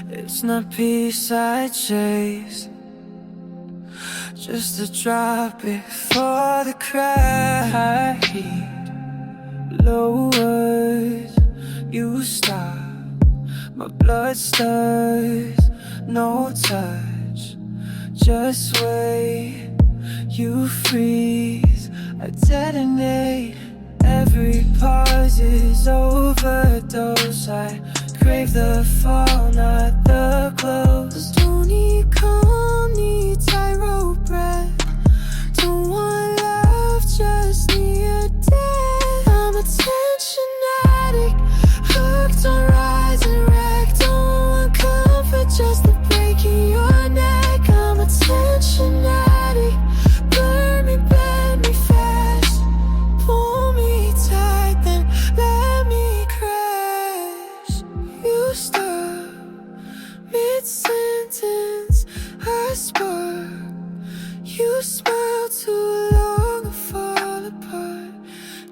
It's not peace I chase, just a drop before the crash. Lowers, you stop, my blood stirs. No touch, just wait. You freeze, I detonate. Every pause is overdose. I crave the fall, not the close. Don't need calm, need tightrope breath. Don't want love, just need a death. I'm a tension addict, hooked on rise and wreck. Don't want comfort, just the break in your neck. I'm a tension addict, burn me, bend me fast. Pull me tight, then let me crash. You stop mid-sentence, I spark. You smile too long, I fall apart.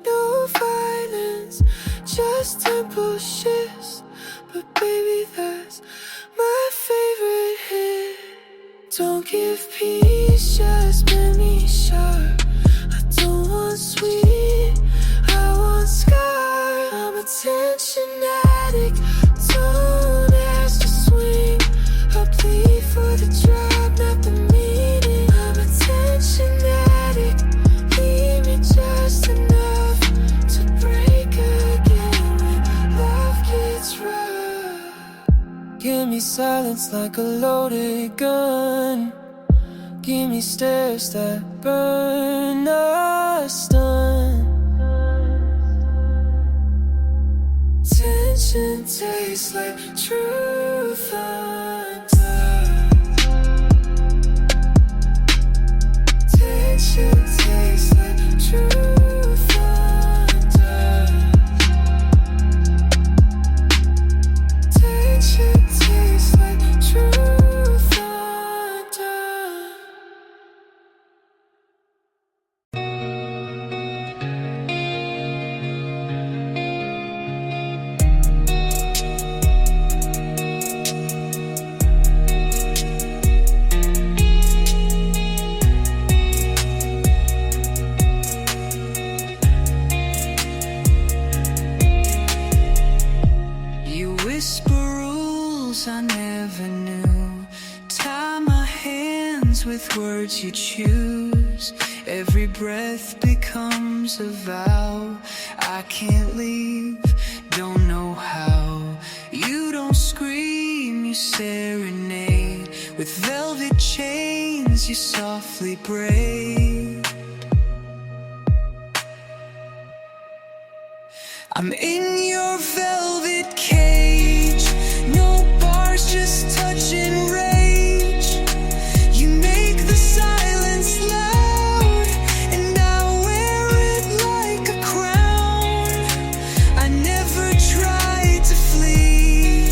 No violence, just tempo shifts. But baby, that's my favorite hit. Don't give peace, just make me sharp. I don't want sweet, I want scar. I'm a tension addict, don't ask to swing. I plead for the drop, not the meaning. I'm a tension addict, leave me just enough to break again when love gets rough. Give me silence like a loaded gun. Give me stares that burn us done. Tension tastes like true thunder. Tension tastes like true thunder. Tension tastes like true thunder. You whisper rules I never knew. Tie my hands with words you choose. Every breath becomes a vow. I can't leave, don't know how. You don't scream, you serenade. With velvet chains you softly braid. I'm in your velvet cage. No bars, just touch and rage. You make the silence loud, and I wear it like a crown. I never tried to flee,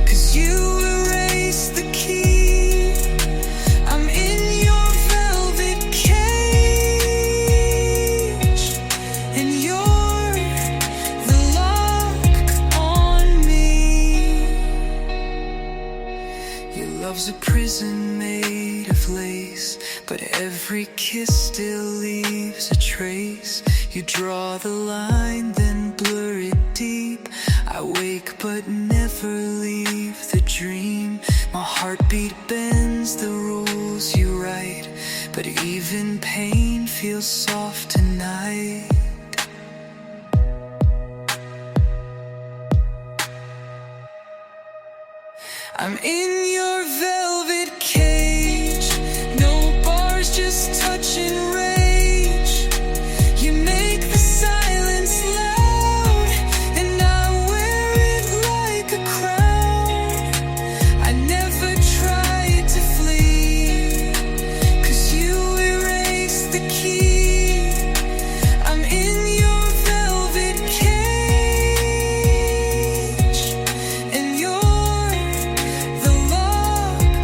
'cause you erased the key. I'm in your velvet cage, and you're the lock on me. Your love's a prison made of lace, but every kiss still leaves a trace. You draw the line, then blur it deep. I wake but never leave the dream. My heartbeat bends the rules you write, but even pain feels soft tonight. I'm in your velvet cage. No bars, just touch and rage. You make the silence loud, and I wear it like a crown. I never tried to flee, 'cause you erased the key. I'm in your velvet cage, and you're the lock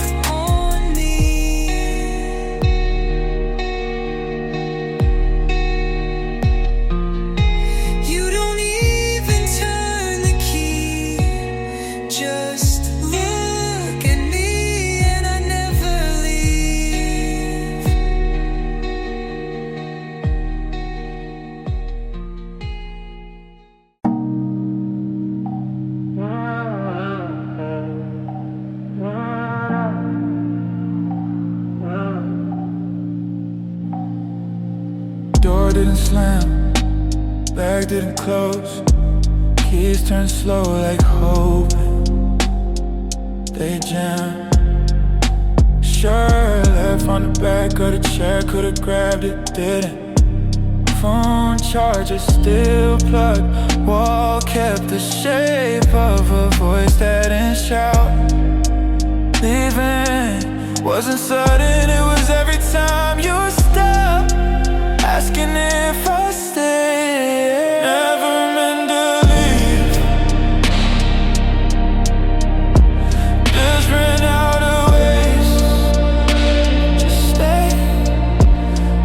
bag didn't close. Keys turned slow like hoping they jam. Sure, left on the back of the chair, could've grabbed it, didn't. Phone charger still plugged. Wall kept the shape of a voice that didn't shout. Leaving wasn't sudden, it was every time you stopped asking if I stayed. Never meant to leave, just ran out of ways to stay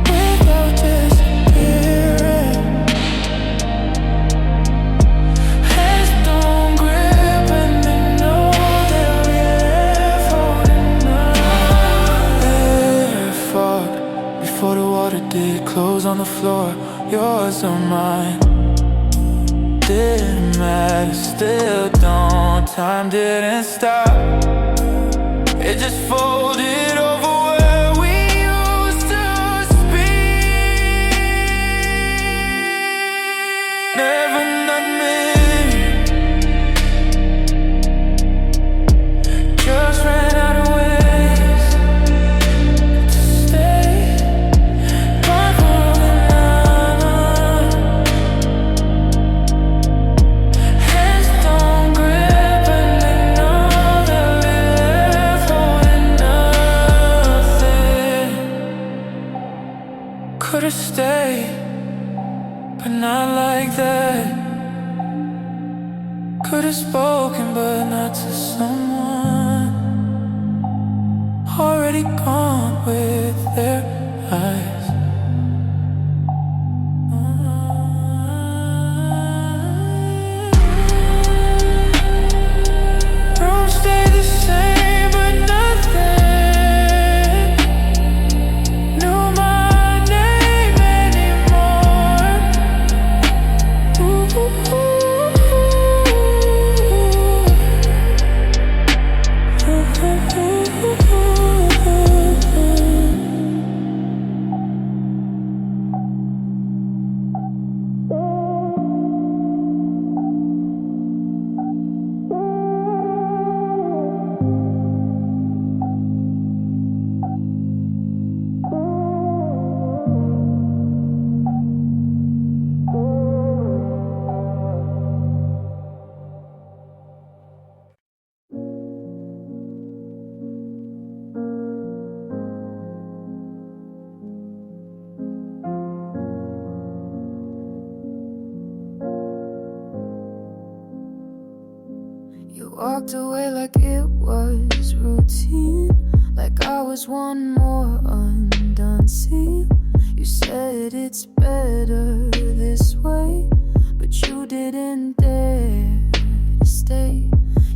without disappearing. Hands don't grip and they know they'll be left holding on. They're fogged before the water did. Clothes on the floor, yours or mine. Didn't matter, still don't. Time didn't stop, it just folded over where we used to speak. Never not me, just ran out of ways to stay. Hands don't grip and they know they'll be left holding nothing. Could've stayed, but not like that. Could've spoken, but not to someone already gone with their eyes. Room stay the same, but nothing knew my name anymore. Ooh, ooh, ooh. Ooh, ooh, ooh, ooh. You walked away like it was routine, like I was one more undone scene. You said it's better this way, but you didn't dare to stay.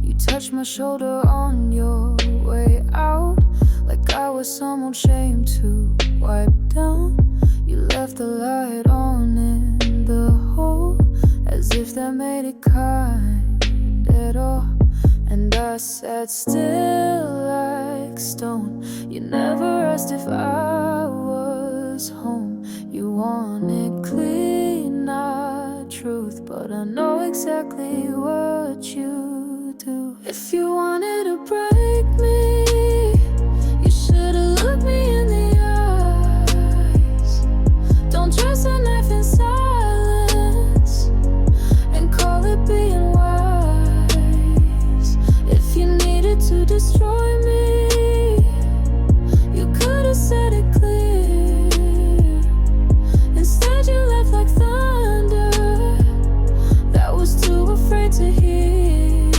You touched my shoulder on your way out, like I was some old shame to wipe down. You left the light on in the hole, as if that made it kind at all. And I sat still like stone. You never asked if I was home. You wanted clean, not truth, but I know exactly what you do. If you wanted to break me, you should've looked me in the eyes. Don't trust a knife in silence and call it being wise. If you needed to destroy me, you could've said it clear. Instead you left like thunder that was too afraid to hear.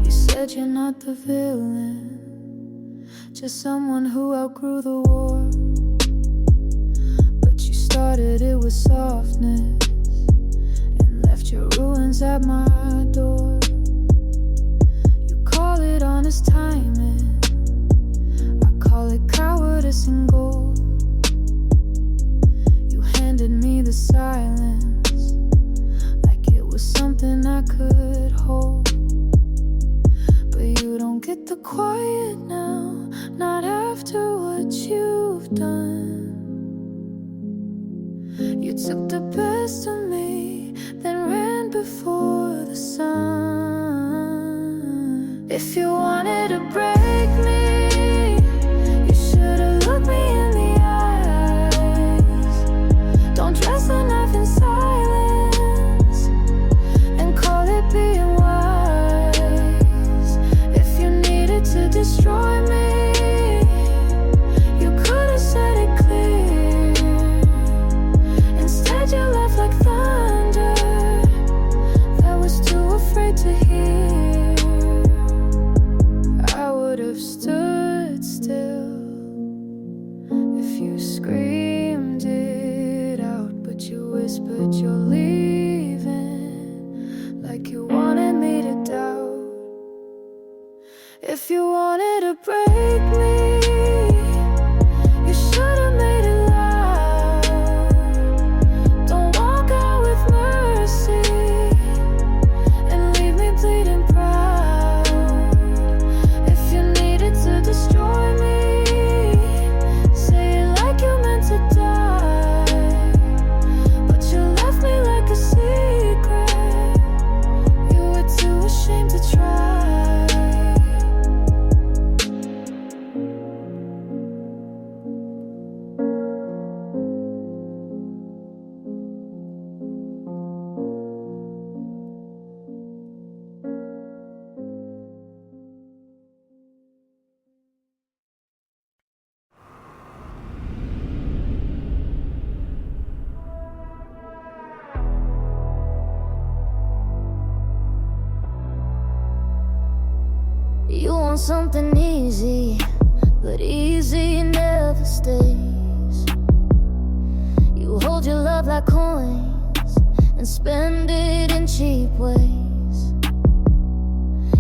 You said you're not the villain, just someone who outgrew the war. But you started it with softness and left your ruins at my door. You call it honest timing, I call it cowardice and gold. You handed me the silence like it was something I could hold. But you don't get the quiet now, not after what you've done. You took the best of If you wanted to break me, you should've looked me in the eyes. Don't dress the knife in silence and call it being wise. If you needed to destroy me, you could've said it clear. Instead you left like thunder that was too afraid to hear. I would've stood still if you screamed it out, but you whispered you're leaving like you wanted me to doubt. If you wanted to break me, you should've made it loud. Don't walk out with mercy and leave me bleeding proud. If you needed to destroy me, say it like you meant to die. But you left me like a secret you were too ashamed to try. You want something easy, but easy never stays. You hold your love like coins and spend it in cheap ways.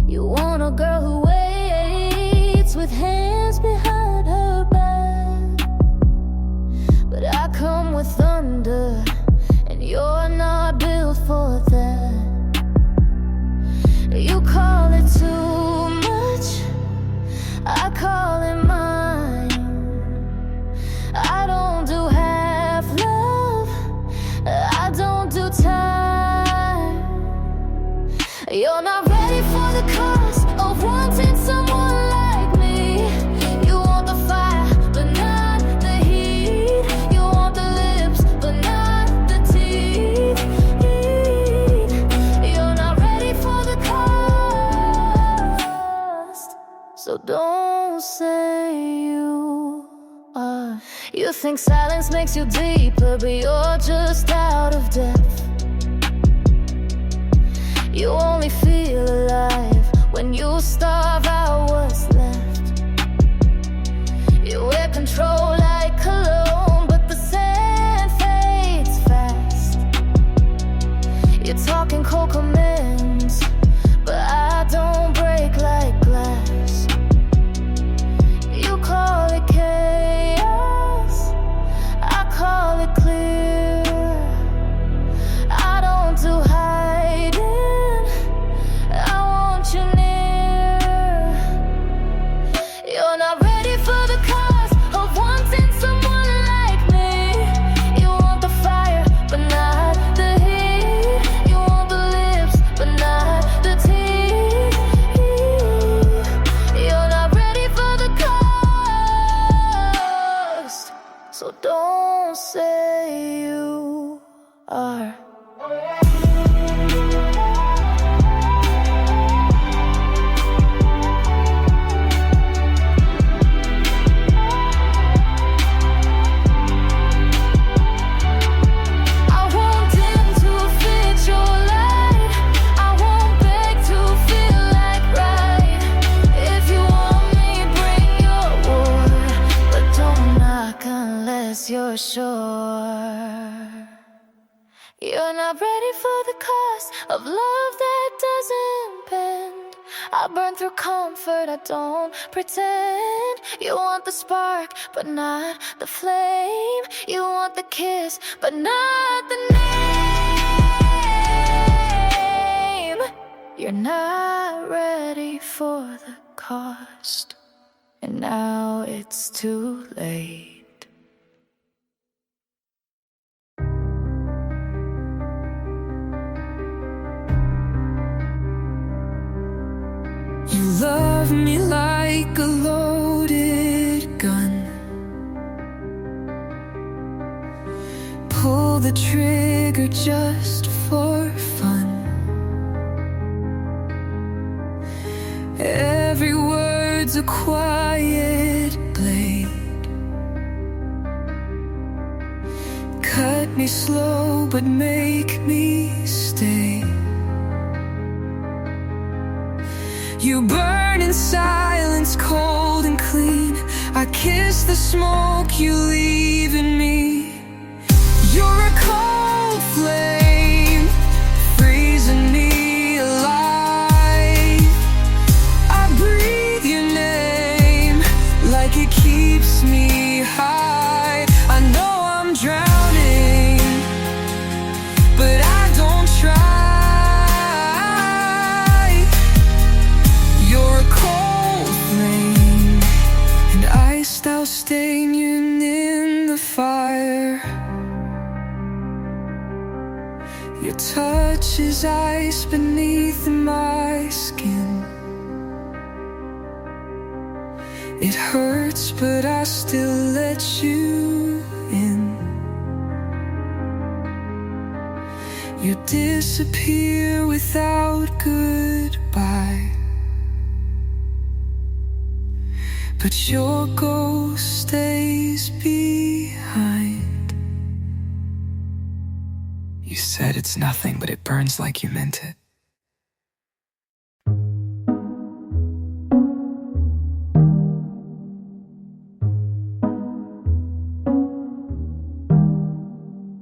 You want a girl who waits with hands behind her back. But I come with thunder, and you're not built for that. You call it too much, I call it mine. I don't do half love, I don't do time. You're not ready for the cost of wanting someone like me. You want the fire, but not the heat. You want the lips, but not the teeth. You're not ready for the cost, so don't say you are. You think silence makes you deeper, but you're just out of depth. You only feel alive when you starve out what's left. You wear control like cologne, but the sand fades fast. You're talking cold commands, but I don't break like glass. You call it chaos, I call it clear. I don't do hiding, I want you near. You're not ready for the cost of wanting someone like me. You want the fire, but not the heat. You want the lips, but not the teeth. You're not ready for the cost, so don't say you are. I won't dim to fit your light, I won't beg to feel like right. If you want me, bring your war, but don't knock unless you're sure. You're not ready for the cost of love that doesn't bend. I burn through comfort, I don't pretend. You want the spark, but not the flame. You want the kiss, but not the name. You're not ready for the cost, and now it's too late. You love me like a loaded gun. Pull the trigger just for fun. Every word's a quiet blade. Cut me slow but make me stay. You burn in silence, cold and clean. I kiss the smoke you leave in me. You're a cold flame, freezing me alive. I breathe your name like it keeps me high. I know I'm drowning, but I don't try. You're a cold flame, and ice I'll stain you in the fire. Your touch is ice beneath my skin. It hurts, but I still let you in. You disappear without goodbye, but your ghost stays behind. You said it's nothing, but it burns like you meant it.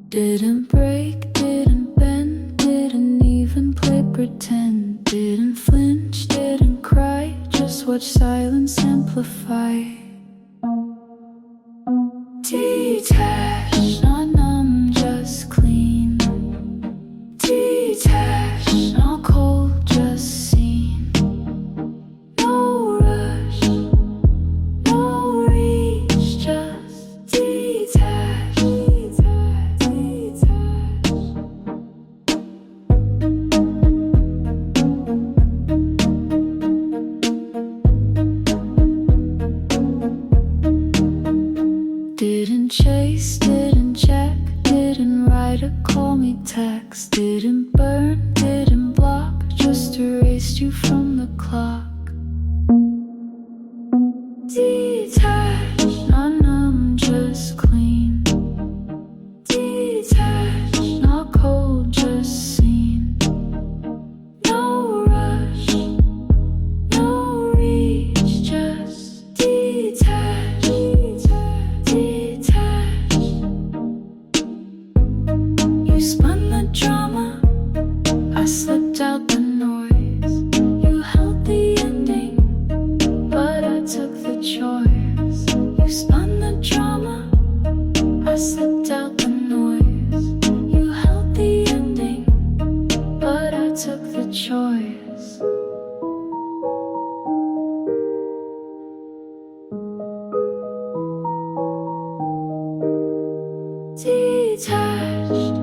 Didn't break, didn't bend, didn't even play pretend. Didn't flinch, didn't cry, just watch silence amplify. Detached, not numb, just clean. Detached, not cold, just seen. No rush, no reach, just detached. Didn't chase, didn't check, didn't write or call me text. Didn't burn, didn't block, just erased you from the clock. Detached, not numb, just clean. Detached, not cold, just seen. No rush, no reach, just detached. Detached. You spun the drama, I slipped out the noise. You held the ending, but I took the choice. You spun the drama, I slipped out the noise. You held the ending, but I took the choice. Detached,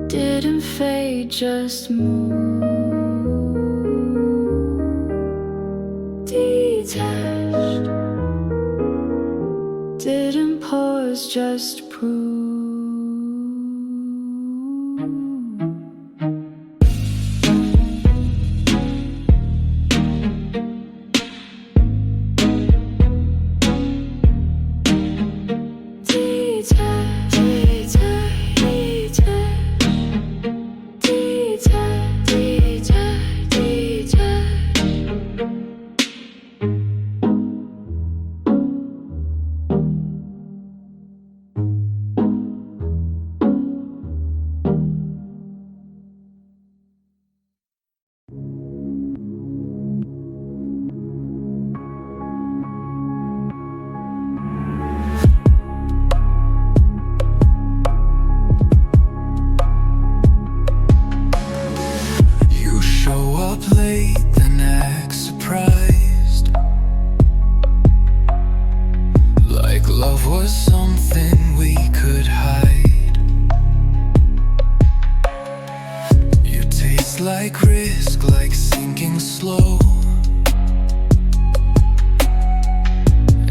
didn't fade, just move. Detached, didn't pause, just prove. Detached, detached, detached, detached, detached, detached. You show up late, then act surprised, like love was something we could hide. You taste like risk, like sinking slow,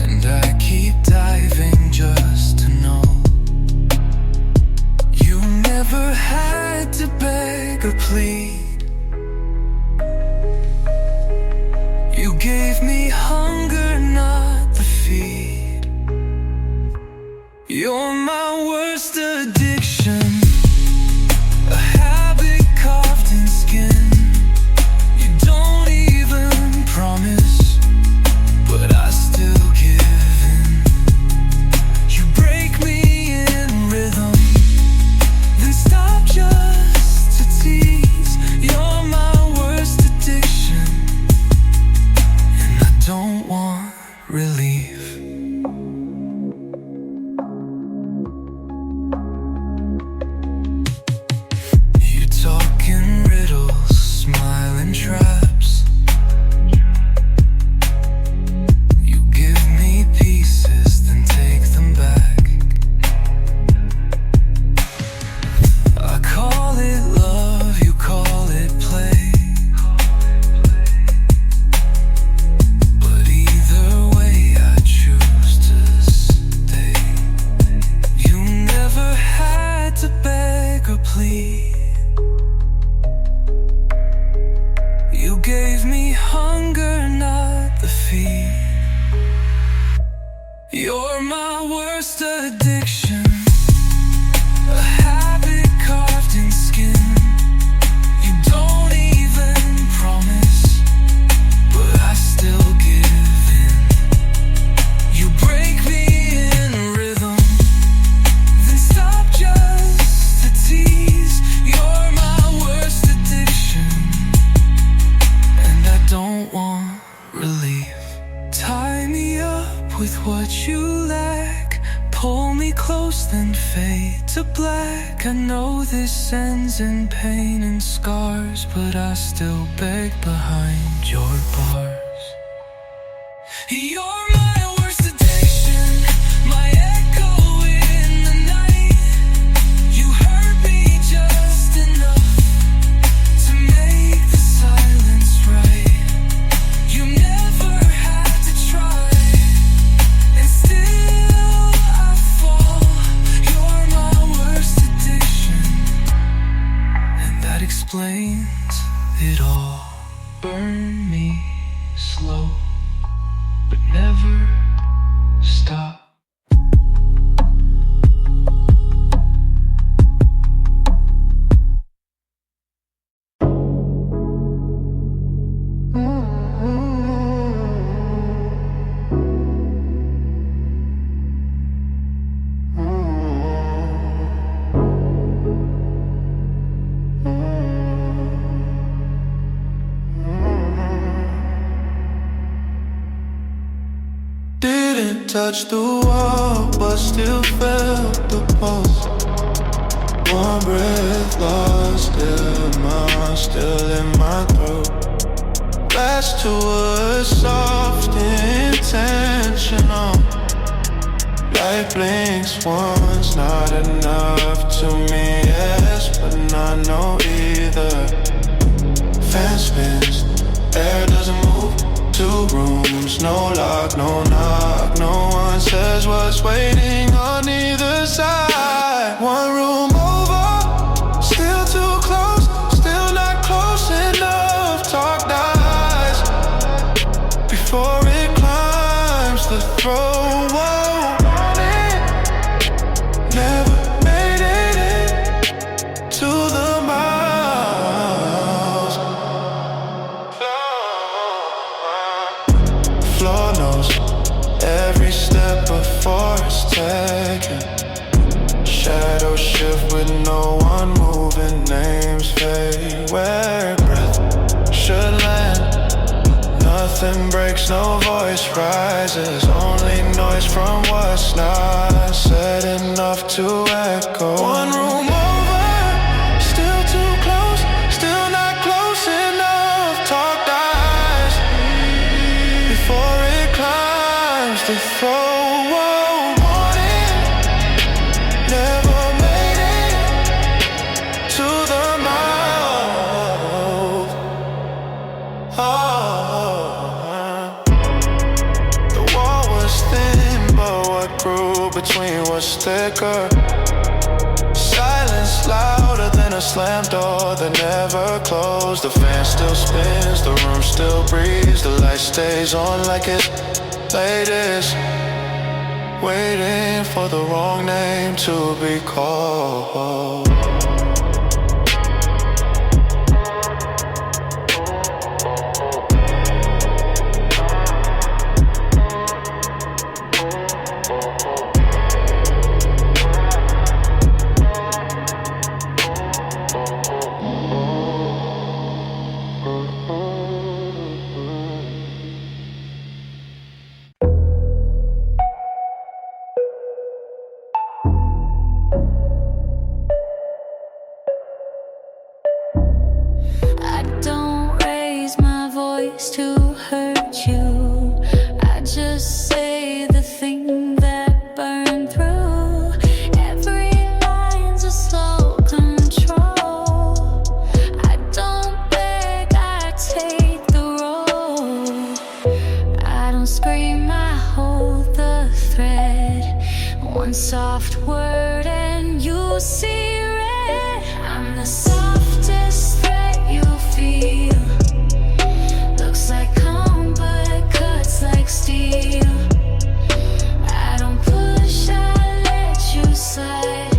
and I keep diving just to know. You never had to beg or plead. You gave me hunger, not the feed. You're my worst addiction, a habit carved in skin. You don't even promise, but I still give in. You break me in rhythm, then stop just to tease. You're my worst addiction, and I don't want relief. You talk in riddles, smile in traps. You give me pieces, then take them back. I call it love, you call it play, but either way I choose to stay. You never had to beg or plead. You gave me hunger, not the feed. You're my worst addiction, a habit carved in skin. You don't even promise, but I still give in. You break me in rhythm, then stop just to tease. You're my worst addiction, and I don't want relief. Tie me up with what you lack, pull me close then fade to black. I know this ends in pain and scars, but I still beg behind your bars. You're my worst addiction, my echo in the night. You hurt me just enough to make the silence right. You never had to try, and still I fall. You're my worst addiction, and that explains it all. Burn me slow, but never stop. Didn't touch the wall, but still felt the pulse. One breath lost, still in my throat. Flash to a soft, intentional. Light blinks once, not enough to me, yes, but not no either. Fan spins, air doesn't move. 2 rooms, no lock, no knock. No one says what's waiting on either side. 1 room over, still too close, still not close enough. Talk dies before it climbs the throne. Never made it in to the miles. Floor knows every step before it's taken. Shadows shift with no one moving. Names fade where breath should land. Nothing breaks, no voice rises. Only noise from what's not said, enough to echo. 1 room over, still too close, still not close enough. Talk dies before it climbs the throne. Never made it to the mouth. was thicker. Silence louder than a slam door that never closed. The fan still spins, the room still breathes. The light stays on like it's latest, waiting for the wrong name to be called. I don't raise my voice to hurt you. I just say the thing that burned through. Every line's a slow control. I don't beg, I take the role. I don't scream, I hold the thread. One soft word and you see red. I'm the softest threat you feel. Looks like calm but cuts like steel. I don't push, I let you slide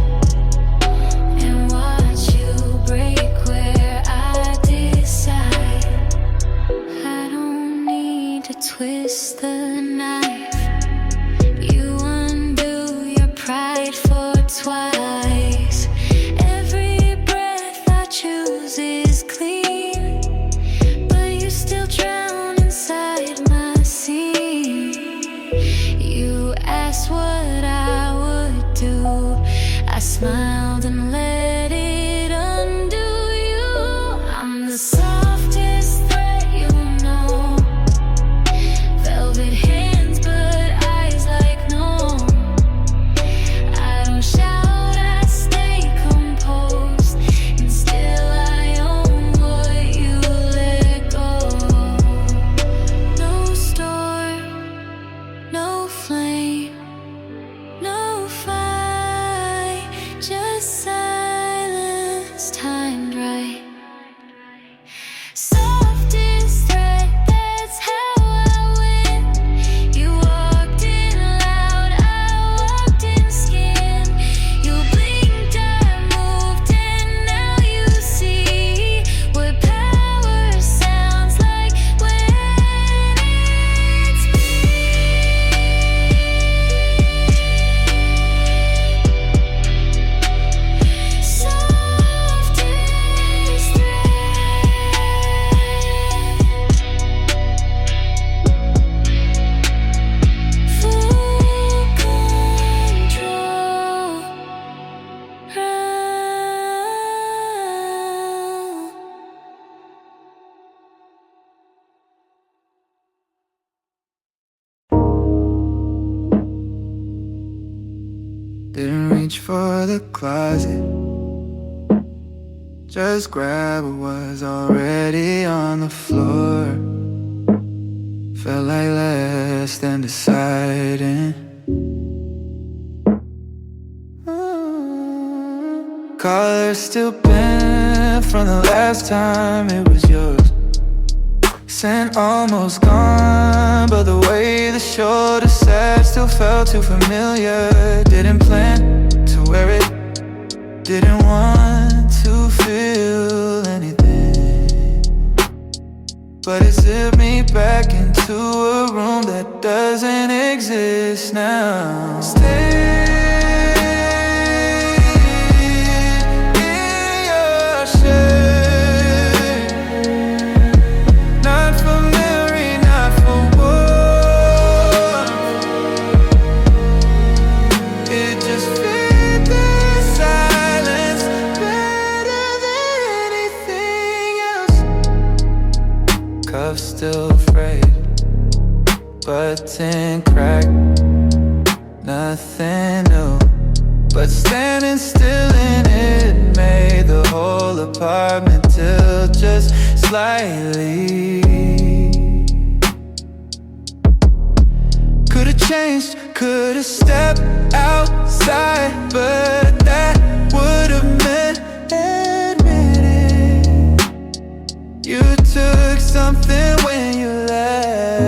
and watch you break where I decide. I don't need to twist the knife. You undo your pride for twice. Every breath I choose is clean, but you still drown inside my scene. You asked what I would do. I smiled and let it undo you. I'm the softest threat you know. Velvet hands but eyes like no. I don't shout, I stay composed, and still I own what you let go. No storm, no flame, no fight, just silence timed right. Softest threat, that's how I win. You walked in loud, I walked in skin. You blinked, I moved, and now you see what power sounds like when it's me. Softest threat. Full control. Didn't reach for the closet, just grab what was already on the floor. Felt like less than deciding. Collar still bent from the last time it was yours. Scent almost gone, but the way the shoulder sat still felt too familiar. Didn't plan to wear it, didn't want to feel anything, but it zipped me back into a room that doesn't exist now. Stay in your shade, not for memory, not for warmth. It just fit the silence better than anything else. Cuffs still frayed, button cracked, nothing new. But standing still in it made the whole apartment tilt just slightly. Could've changed, could've stepped outside, but that would've meant admitting you took something when you left.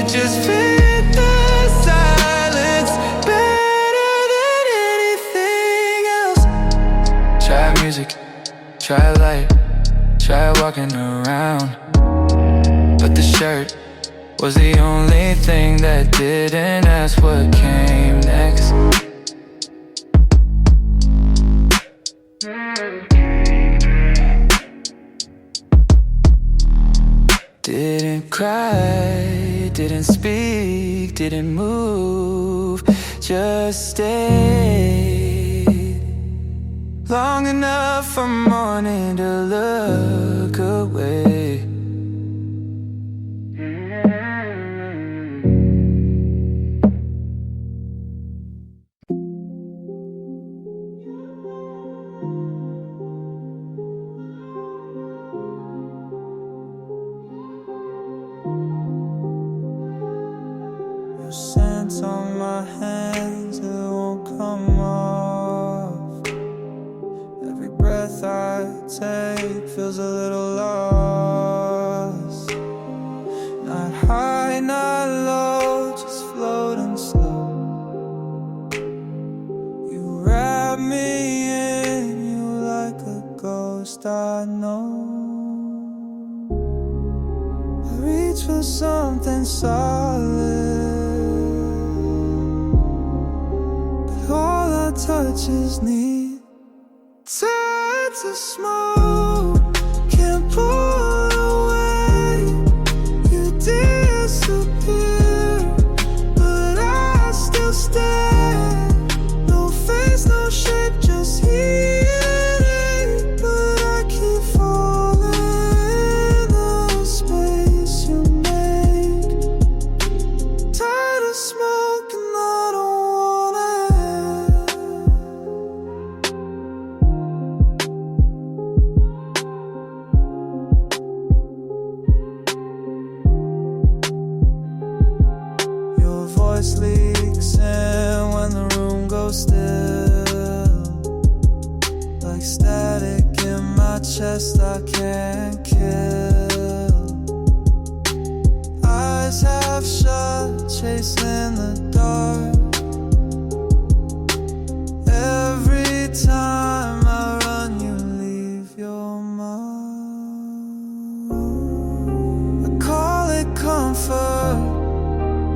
Just fit the silence better than anything else. Try music, try light, try walking around, but the shirt was the only thing that didn't ask what came next. Didn't cry, didn't speak, didn't move, just stayed long enough for morning to look away. Scent on my hands, it won't come off. Every breath I take feels a little lost. Not high, not low, just floating slow. You wrap me in you like a ghost I know. I reach for something solid, all I touch is need. Tired to smoke, can't pull away. You disappear, but I still stay. No face, no shape, just healing. But I keep falling in the space you made. Tired of smoking, I don't want it. Your voice leaks in when the room goes still, like static in my chest I can't kill. Eyes half shut, chasing the dark. Every time I run, you leave your mark. I call it comfort,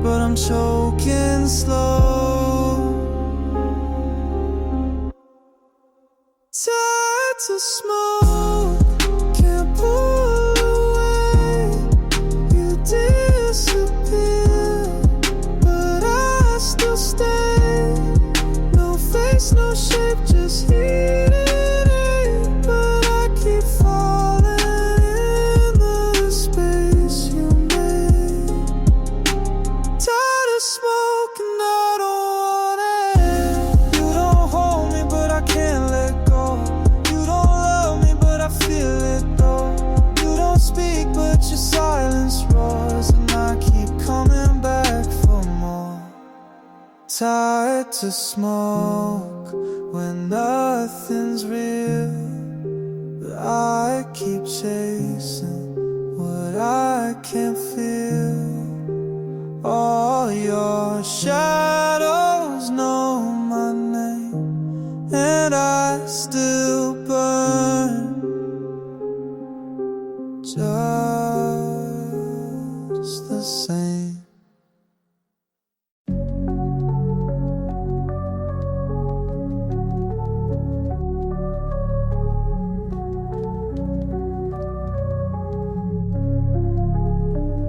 but I'm choking slow. Tired to smoke, can't pull away. You disappear, but I still stay. No face, no shape, just heating. But I keep falling in the space you made. Tired of smoking, I don't want it. You don't hold me, but I can't let go. You don't love me, but I feel it though. You don't speak, but your silence roars, and I keep coming back for more. Tired to smoke when nothing's real, but I keep chasing what I can't feel. All your shadows know my name, and I still burn just the same.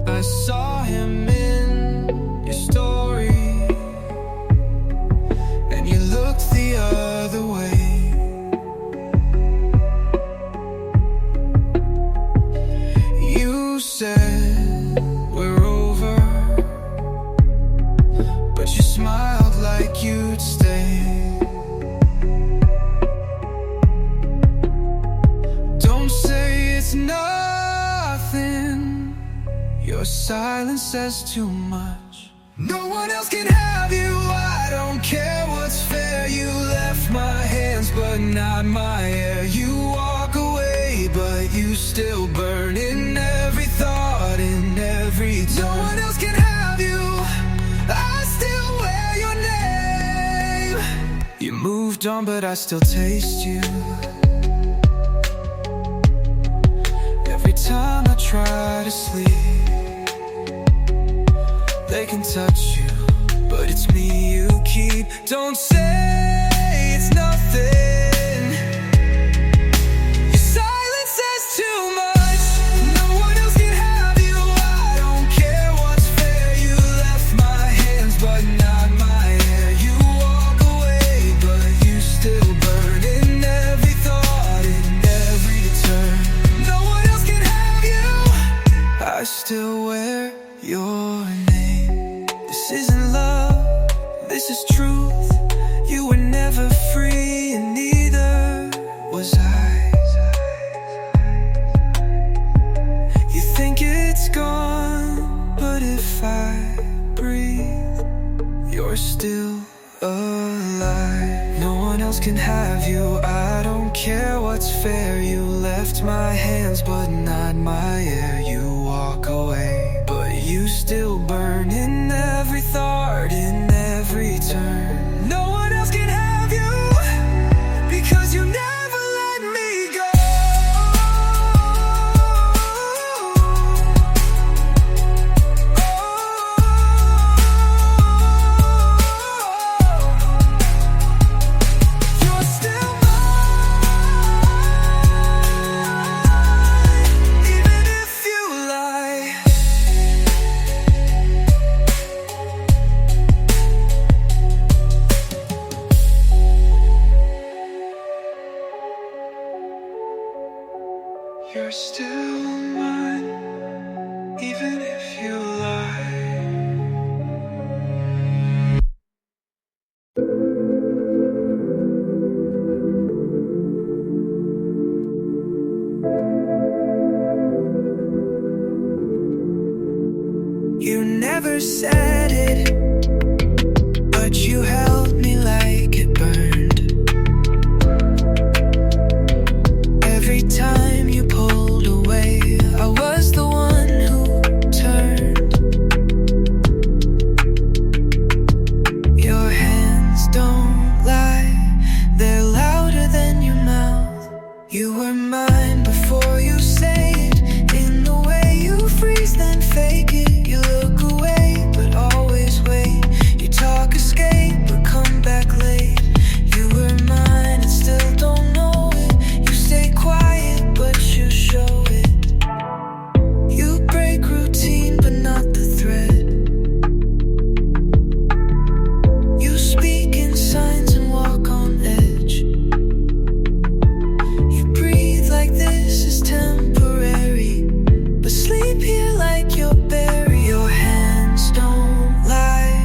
I saw him in your story. but you smiled like you'd stay. Don't say it's nothing, your silence says too much. No one else can have you, I don't care what's fair. You left my hands but not my air. You walk away but you still burn in every thought, in every turn. No one else can have you, I still wear your name. You moved on but I still taste you. Every time I try to sleep, they can touch you, but it's me you keep. Don't say it's nothing, your silence says too much. No one else can have you, I don't care what's fair. You left my hands but not my air. You walk away but you still burn in every thought, in every turn. No one else can have you, I still wear your name. This isn't love, this is truth. You were never free and neither was I. You think it's gone, but if I breathe, you're still alive. No one else can have you, I don't care what's fair. You left my hands but not my air. You walk away but you still burn in every thought, in every turn. No one else can have you, because you never let me go. You're still mine, even if you lie. You're still mine, even if you lie. You never said it, but you held me like it burned. Every time you pulled away, I was the one who turned. Your hands don't lie, they're louder than your mouth. You were mine before you say it, in the way you freeze then fake it. You look away but always wait. You talk escape but come back late. You were mine and still don't know it. You stay quiet but you show it. You break routine but not the thread. You speak in signs and walk on edge. You breathe like this is temporary, but sleep here like you're buried. Your hands don't lie,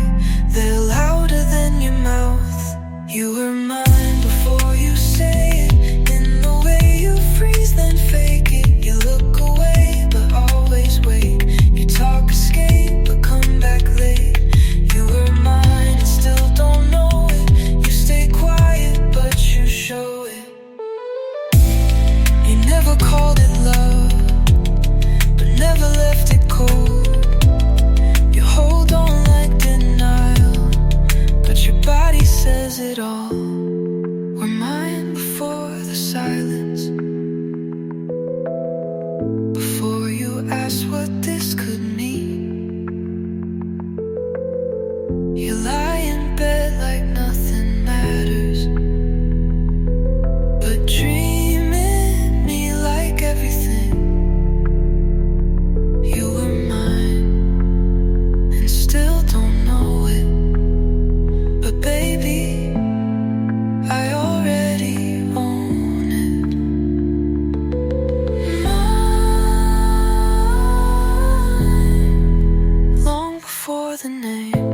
they're louder than your mouth. You were mine before you say it, in the way you freeze then fake it. You look away but always wait. You talk escape but come back late. You were mine and still don't know it. You stay quiet but you show it. You never called it love, but never left it cold. You hold on like denial, but your body says it all. We're mine before the silence, before you asked what this could mean. You lie in bed like nothing matters, but dreaming me like everything. You were mine and still don't know it, but baby, I already own it. Mine, long before the name.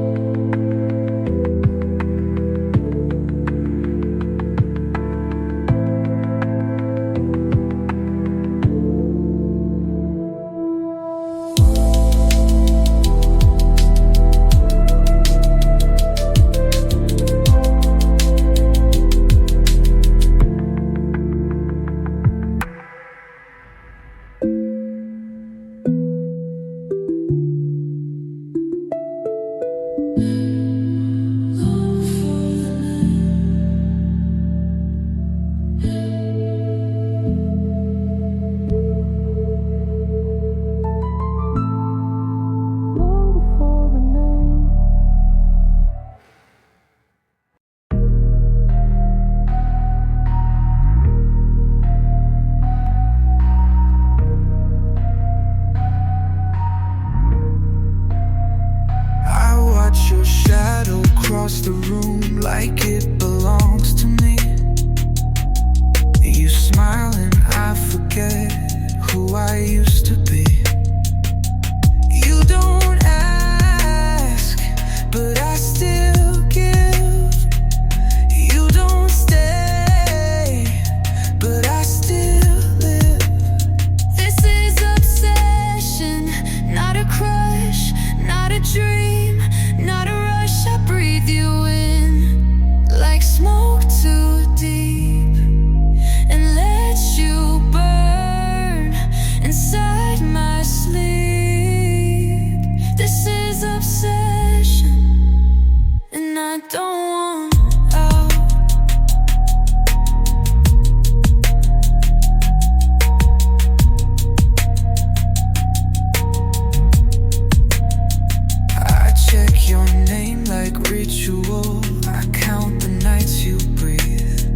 name like ritual. I count the nights you breathe.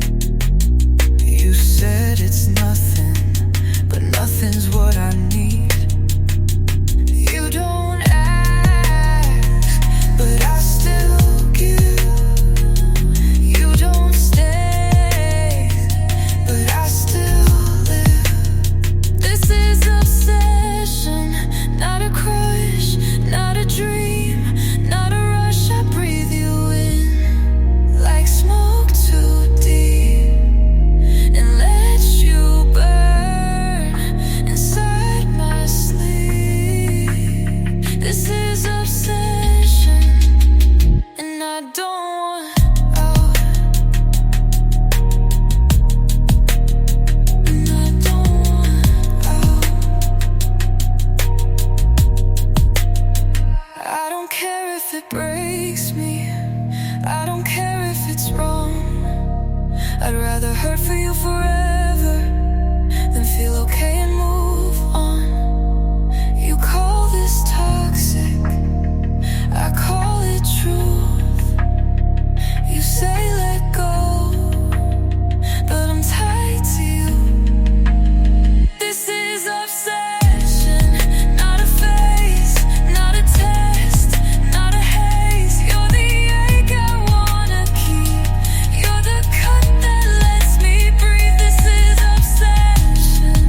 You said it's nothing, but nothing's what I need. You don't ask, but I still give. You don't stay, but I still live. This is obsession, not a crush, not a dream, not a rush. I breathe you in like smoke too deep and let you burn inside my sleep. This is obsession, and I don't want out. And I don't want out. I don't care if it breaks me. I don't care if it's wrong. I'd rather hurt for you forever than feel okay and move on. You call this toxic, I call it truth. You say let go, but I'm tied to you. This is obsession, not a phase, not a test, not a haze. You're the ache I wanna keep. You're the cut that lets me breathe. This is obsession,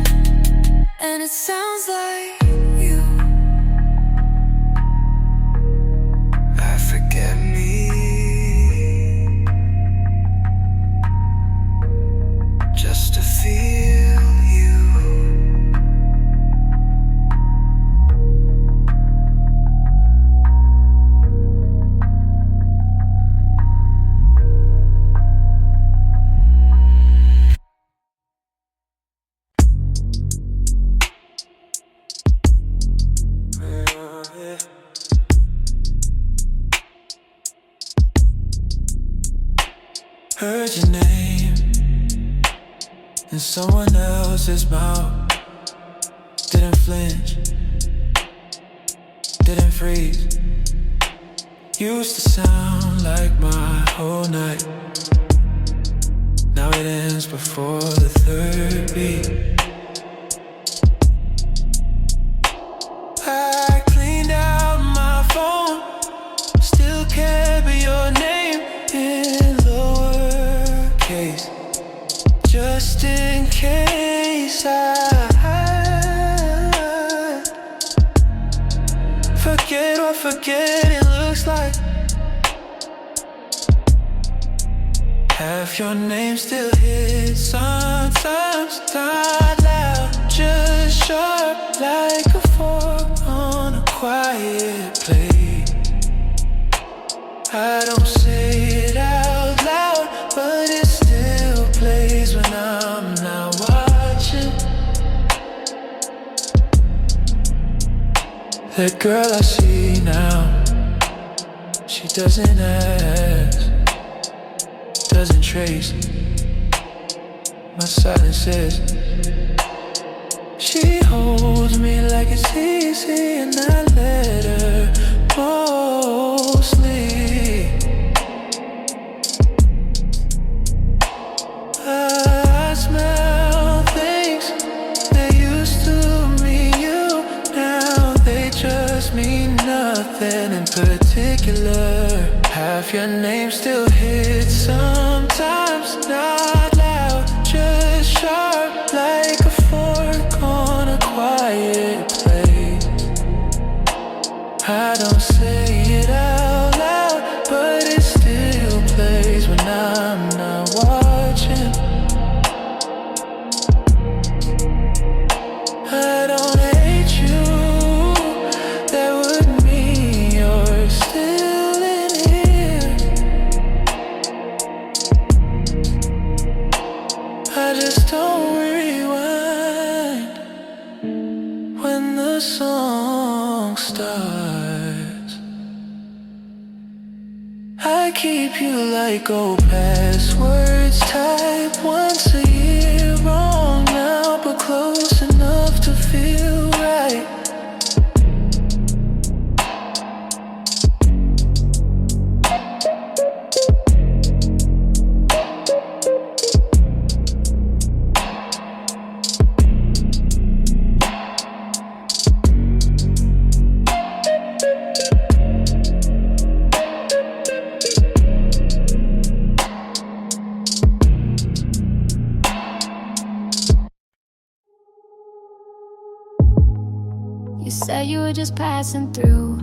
and it sounds like you. I forget me just to feel you. Heard your name in someone else's mouth. Didn't flinch, didn't freeze. Used to sound like my whole night. Now it ends before the third beat. I cleaned out my phone, still carry your name in lowercase, just in case I forget what forgetting looks like. Half your name still hits sometimes, not loud, just sharp like a fork on a quiet plate. I don't say it out loud, but it still plays when I'm not watching. That girl I see now, she doesn't ask, doesn't trace my silences. She holds me like it's easy, and I let her mostly. I smell things that used to mean you, now they just mean nothing in particular. Half your name still hits sometimes, not loud, just sharp like a fork on a quiet plate. I don't say it out loud, but it still plays when I'm not watching. I don't hate you, that would mean you're still in here. I just don't rewind when the song starts. I keep you like old passwords, type once a year, wrong now, but close enough to feel right. Said you were just passing through,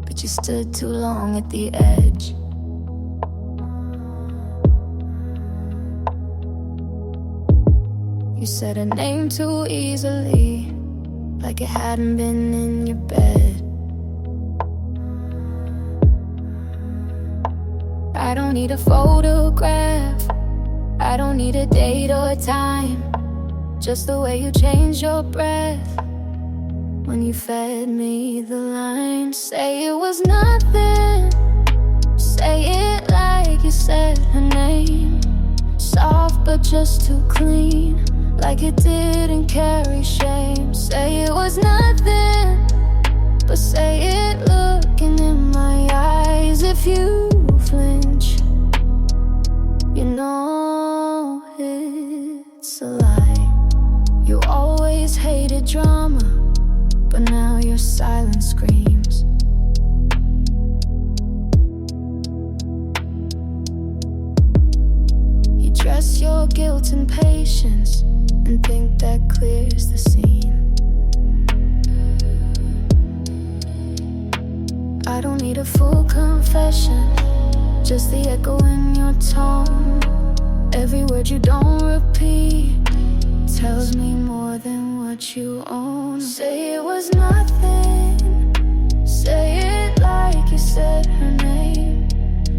but you stood too long at the edge. You said her name too easily, like it hadn't been in your bed. I don't need a photograph, I don't need a date or a time, just the way you changed your breath when you fed me the line. Say it was nothing, say it like you said her name. Soft but just too clean, like it didn't carry shame. Say it was nothing, but say it looking in my eyes. If you flinch, you know it's a lie. You always hated drama, but now your silence screams. You dress your guilt and patience and think that clears the scene. I don't need a full confession, just the echo in your tone. Every word you don't repeat tells me more than what you own. Say it was nothing, say it like you said her name.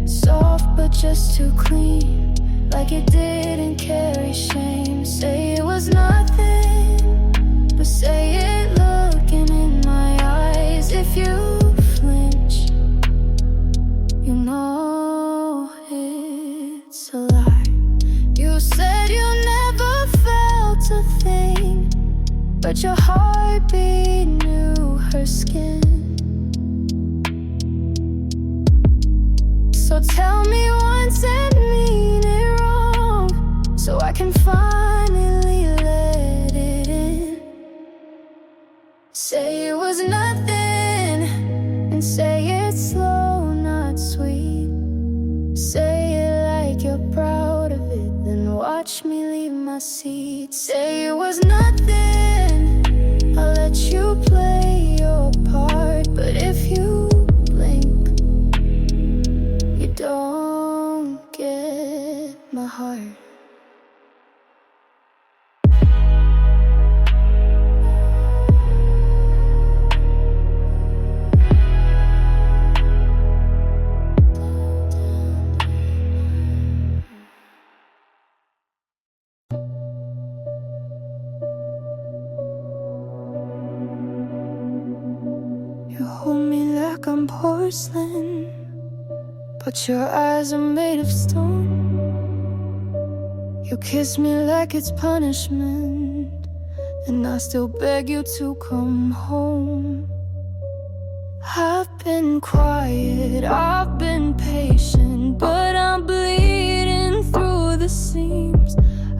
Soft but just too clean, like it didn't carry shame. Say it was nothing, but say it looking in my eyes. If you flinch, you know it's a lie. You said you never felt a thing, but your heartbeat knew her skin. So tell me once and mean it wrong, so I can finally let it in. Say it was nothing, and say it slow, not sweet. Say it like you're proud of it, then watch me leave my seat. Say it was nothing, I'll let you play your part. But if you blink, you don't get my heart. You hold me like I'm porcelain, but your eyes are made of stone. You kiss me like it's punishment, and I still beg you to come home. I've been quiet, I've been patient, but I'm bleeding through the seams.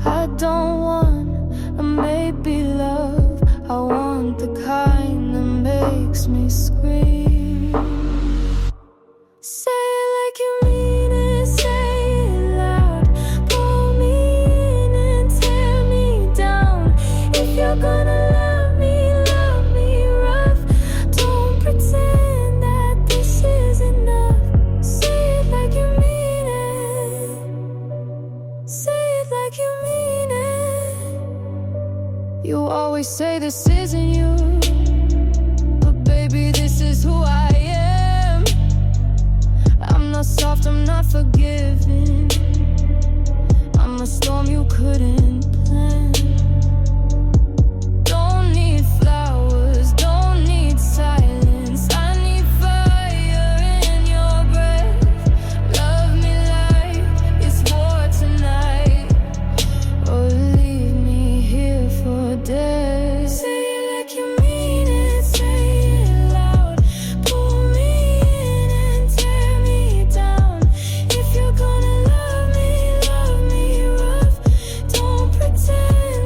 I don't want a maybe love, I want the kind that makes me scream. Say it like you mean it, say it loud. Pull me in and tear me down. If you're gonna love me rough. Don't pretend that this is enough. Say it like you mean it, say it like you mean it. You always say this isn't you, but baby, this is who I am. I'm not soft, I'm not forgiving, I'm a storm you couldn't plan. Don't need flowers, don't need silence, I need fire in your breath. Love me like it's war tonight, or leave me here for dead. Say it like you mean it, say it loud. Pull me in and tear me down. If you're gonna love me rough. Don't pretend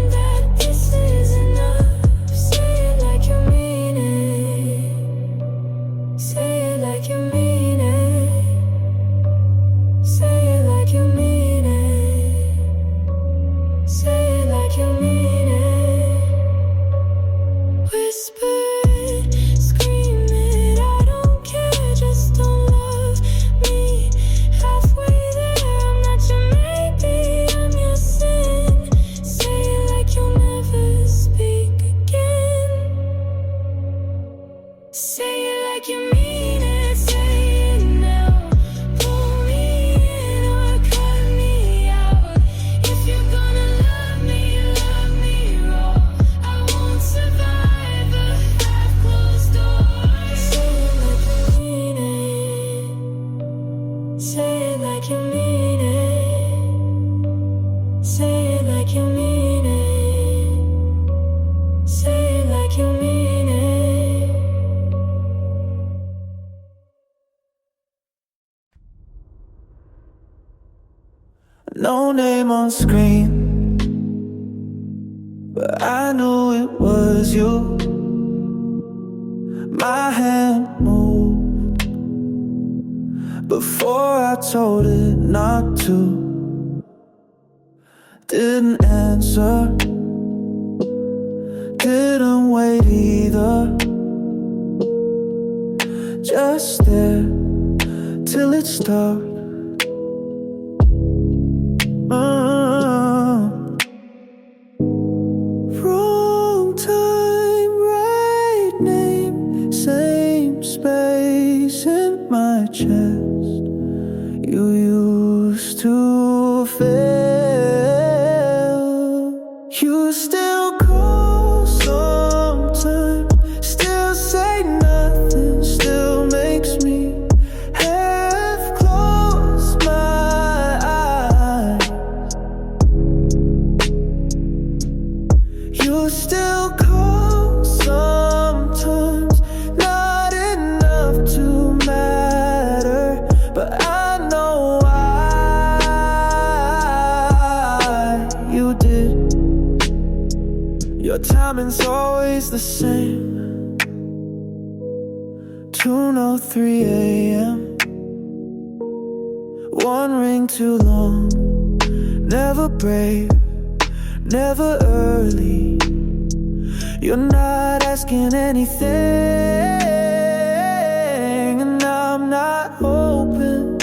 it like you mean it. Say it like you mean it. Say it like you mean it. No name on screen, but I knew it was you. My hand moved before I told it not to. Didn't answer, didn't wait either. Just there till it stopped. Wrong time, right name, same space in my chest. You used to fail. You still call sometimes, still say nothing, still makes me half close my eyes. You still call sometimes, not enough to matter, but I know why you did. Your timing's always the same. 2:03 a.m. One ring too long. Never brave, never early. You're not asking anything, and I'm not hoping.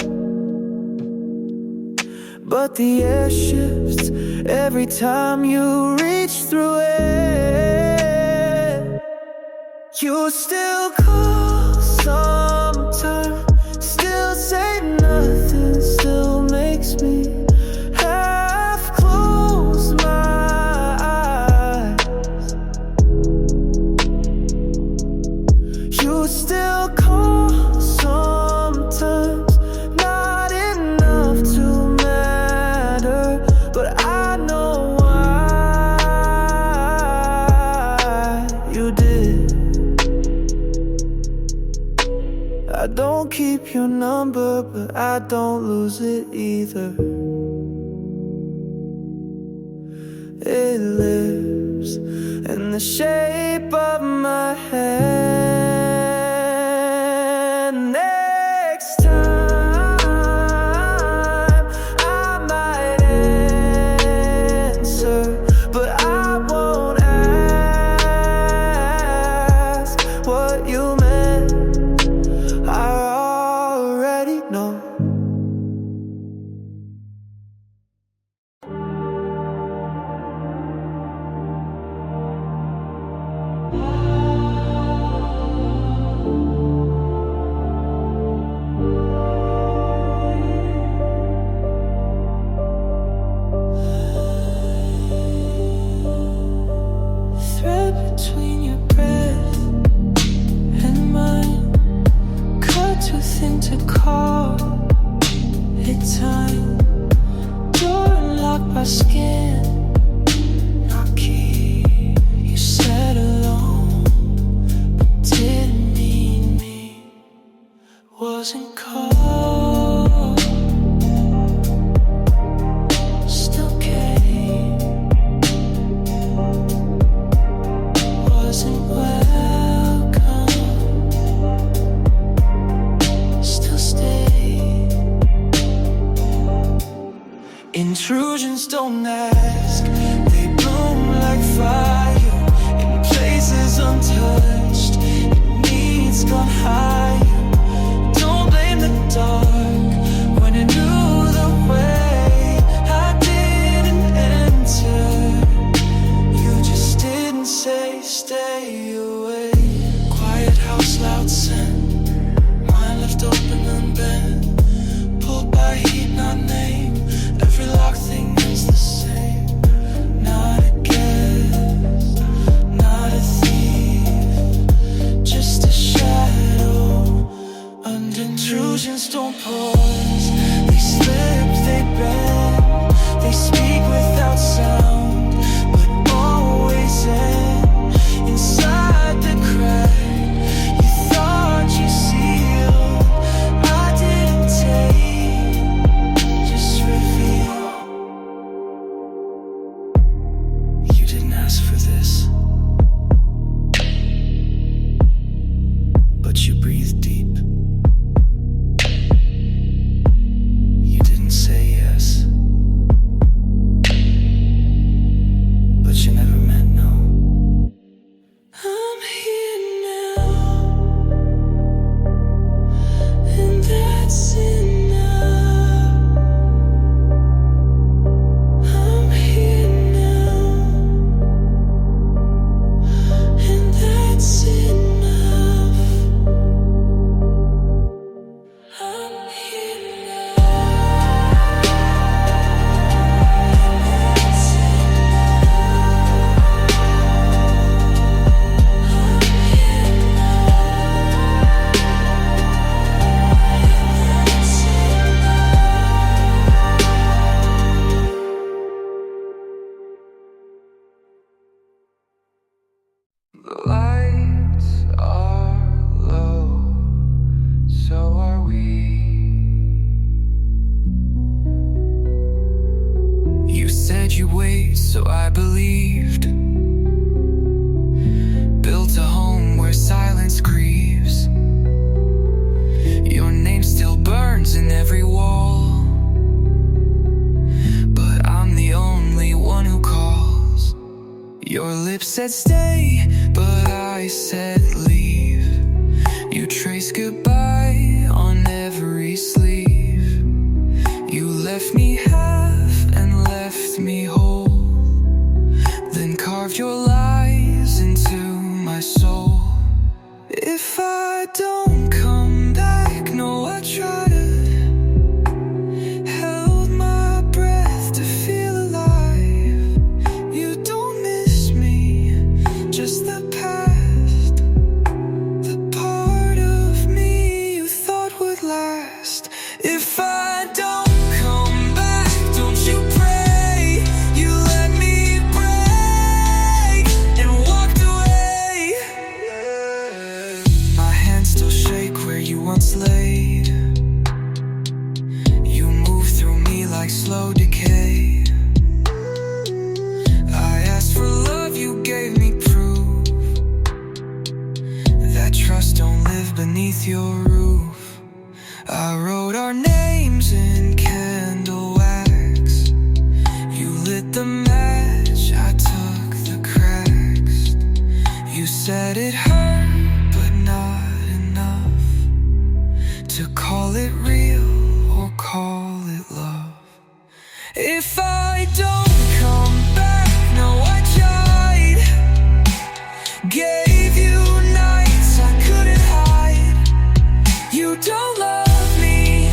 But the air shifts every time you reach through it. You still call sometimes, still say nothing, still makes me half close my eyes. You still call sometimes, not enough to matter, but I know why you did. I don't keep your number, but I don't lose it either. It lives in the shape of my hand. Next time I might answer, but I won't ask what you meant. I already know. Thread between your breath and mine, cut too thin to call it time. Door unlocked by skin, not key. You said alone, but didn't mean me. Wasn't cold, still came. Wasn't welcome, still stayed. Intrusions don't ask, they bloom like fire in places untouched. It needs gone higher. Don't blame the dark when I knew the way I didn't enter. You just didn't say stay away. Quiet house, loud scent, mine left open unbent. Pulled by heat, not name. Every locked thing is the same. bend. They speak without sound, but always end inside the crack. You thought you sealed, I didn't take, just reveal. You didn't ask for this, but you breathed deep. You didn't say yes, but you never meant no. I'm here now, and that's enough. I'm here now, and that's enough. I'm here now, and that's the lights are low, so are we. You said you'd wait, so I believed. Built a home where silence grieves. Your name still burns in every wall, but I'm the only one who calls. Your lips said stay, but I said leave. You traced goodbye on every sleeve. You left me half and left me whole, then carved your lies into my soul. If I don't come back, no, I try to. Held my breath to feel alive. You don't miss me, just the past, the part of me you thought would last. If I don't come back, don't you pray. You let me break and walked away. My hands still shake where you once laid. You move through me like slow decay. I asked for love, you gave me proof that trust don't live beneath your roof. I wrote our names in candle wax. You lit the match, I took the cracks. You said it hurt, but not enough to call it real or call it love. If I don't come back, no, I tried. Gave you nights I couldn't hide. You don't love me,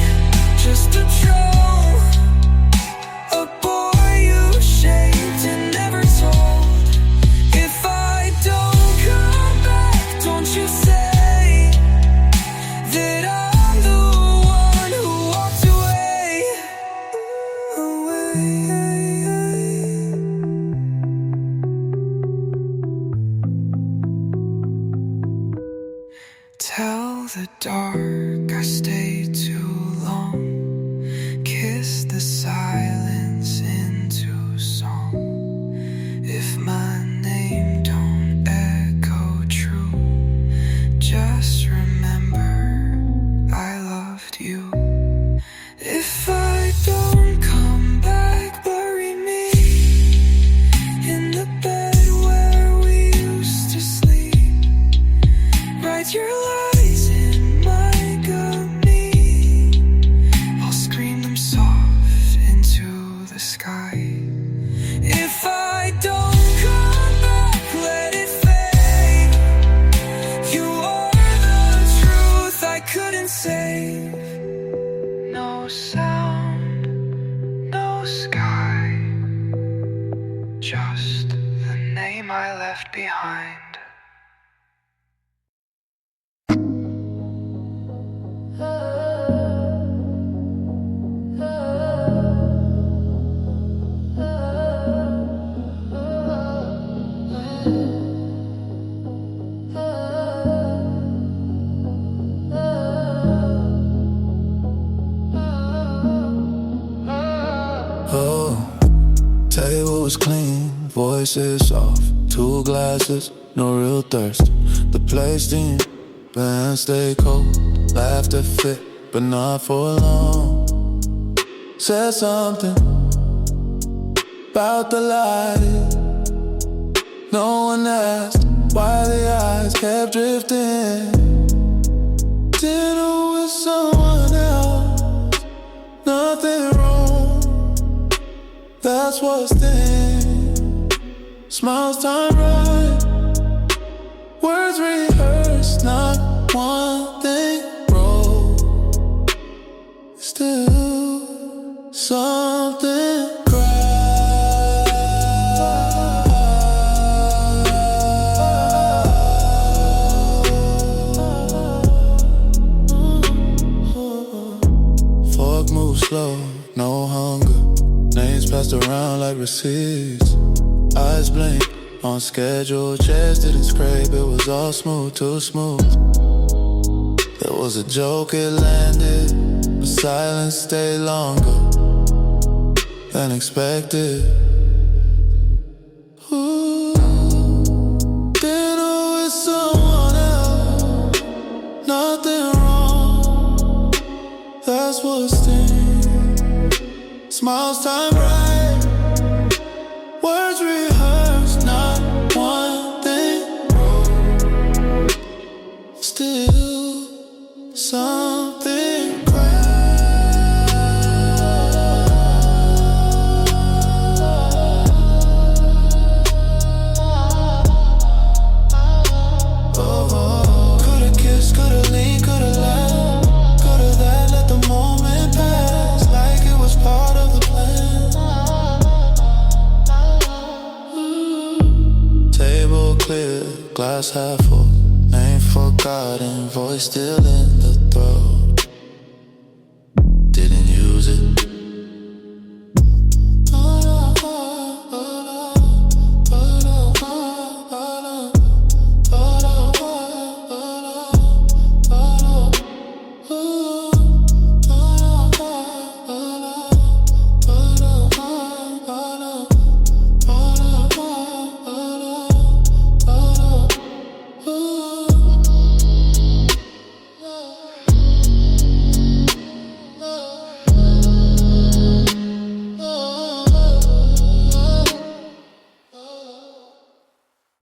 just a troll, a boy you shaped and never told. If I don't come back, don't you say that I'm the one who walked away. Tell the dark I stayed too long. Kiss the silence into song. If my name don't echo true, just remember I loved you. If I don't come back, bury me in the bed where we used to sleep. Write your lies in my gummy. I'll scream them soft into the sky. If I don't come back, let it fade. You are the truth I couldn't save. No sound, no sky, just the name I left behind. Oh, table was clean, voices off, 2 glasses, no real thirst. The place steam, band stay cold, laughter fit, but not for long. Said something about the light. No one asked why the eyes kept drifting. Dinner with someone else, nothing wrong. That's what's thin. Smiles time right, words rehearsed, not one thing wrong. Still something slow, no hunger. Names passed around like receipts. Eyes blink on schedule. Chairs didn't scrape, it was all smooth, too smooth. There was a joke, it landed, but silence stayed longer than expected. Ooh, dinner with someone else, nothing wrong. That's what's staying. Smiles time right, words rehearsed, not one thing wrong. Still something oh, coulda kissed, coulda leaned, coulda laughed, coulda that, let the moment pass like it was part of the plan. Table clear, glass half full, name forgotten, voice still in.